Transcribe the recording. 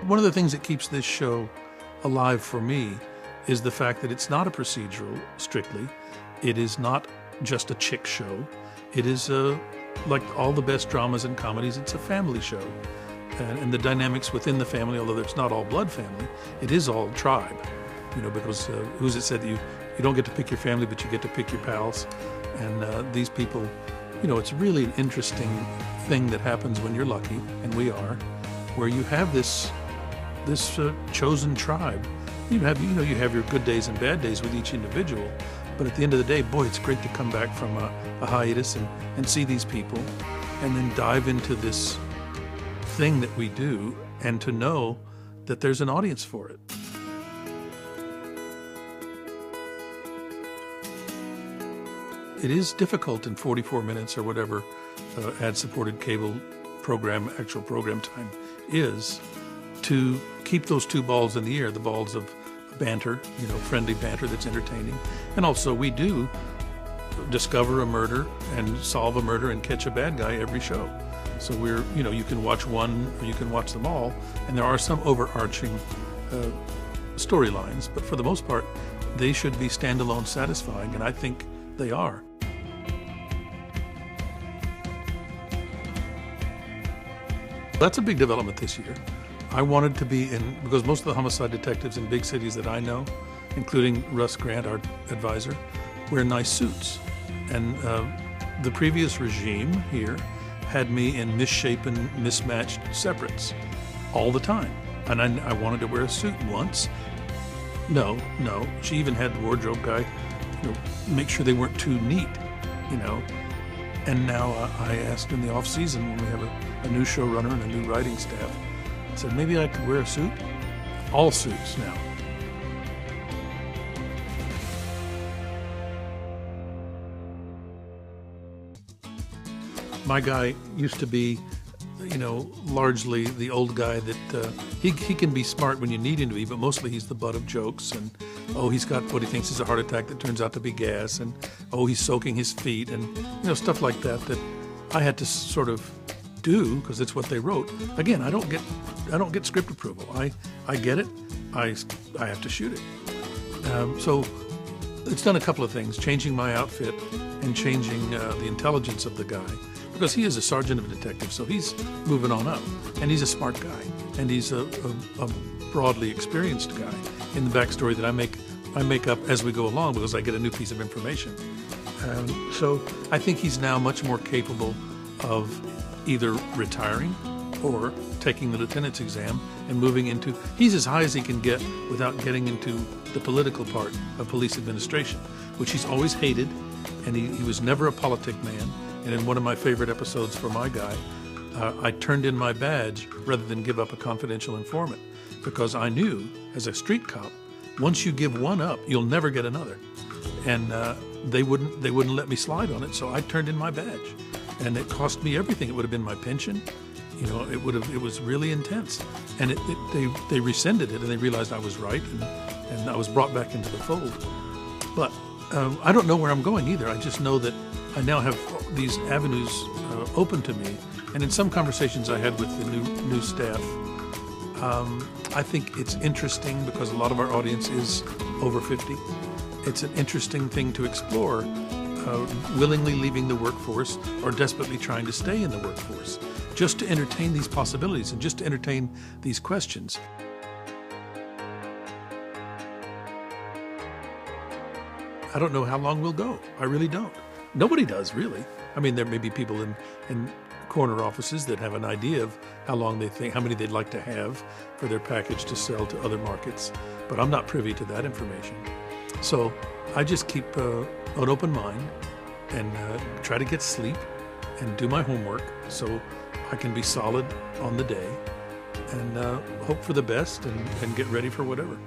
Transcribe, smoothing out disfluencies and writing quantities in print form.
one of the things that keeps this show alive for me is the fact that it's not a procedural, strictly. It is not just a chick show. It is, like all the best dramas and comedies, it's a family show. And the dynamics within the family, although it's not all blood family, it is all tribe. You know, because who's it said that you don't get to pick your family, but you get to pick your pals. And these people, you know, it's really an interesting thing that happens when you're lucky, and we are, where you have this chosen tribe. You have your good days and bad days with each individual, but at the end of the day, boy, it's great to come back from a hiatus and see these people, and then dive into this thing that we do, and to know that there's an audience for it. It is difficult in 44 minutes or whatever ad-supported cable program, actual program time is, to keep those two balls in the air, the balls of banter, you know, friendly banter that's entertaining. And also we do discover a murder and solve a murder and catch a bad guy every show. So we're, you know, you can watch one or you can watch them all, and there are some overarching storylines, but for the most part, they should be standalone satisfying, and I think they are. That's a big development this year. I wanted to be in, because most of the homicide detectives in big cities that I know, including Russ Grant, our advisor, wear nice suits. And the previous regime here had me in misshapen, mismatched separates all the time. And I wanted to wear a suit once. No. She even had the wardrobe guy, you know, make sure they weren't too neat, you know. And now I asked in the off season, when we have a new showrunner and a new writing staff, I said, maybe I could wear a suit? All suits now. My guy used to be, you know, largely the old guy that he can be smart when you need him to be, but mostly he's the butt of jokes. And oh, he's got what he thinks is a heart attack that turns out to be gas, and oh, he's soaking his feet, and you know, stuff like that I had to sort of do because it's what they wrote. Again, I don't get script approval. I get it. I have to shoot it. So it's done a couple of things: changing my outfit and changing the intelligence of the guy. Because he is a sergeant of a detective, so he's moving on up. And he's a smart guy. And he's a broadly experienced guy. In the backstory that I make up as we go along because I get a new piece of information. So I think he's now much more capable of either retiring or taking the lieutenant's exam and moving into, he's as high as he can get without getting into the political part of police administration, which he's always hated, and he was never a politic man. And in one of my favorite episodes for my guy, I turned in my badge rather than give up a confidential informant, because I knew as a street cop, once you give one up, you'll never get another. And they wouldn't let me slide on it, so I turned in my badge. And it cost me everything. It would have been my pension. You know, it was really intense. And they rescinded it, and they realized I was right, and I was brought back into the fold. But I don't know where I'm going either. I just know that I now have these avenues open to me, and in some conversations I had with the new staff, I think it's interesting because a lot of our audience is over 50. It's an interesting thing to explore, willingly leaving the workforce or desperately trying to stay in the workforce, just to entertain these possibilities and just to entertain these questions. I don't know how long we'll go. I really don't. Nobody does, really. I mean, there may be people in corner offices that have an idea of how long they think, how many they'd like to have for their package to sell to other markets, but I'm not privy to that information. So I just keep an open mind and try to get sleep and do my homework so I can be solid on the day and hope for the best and get ready for whatever.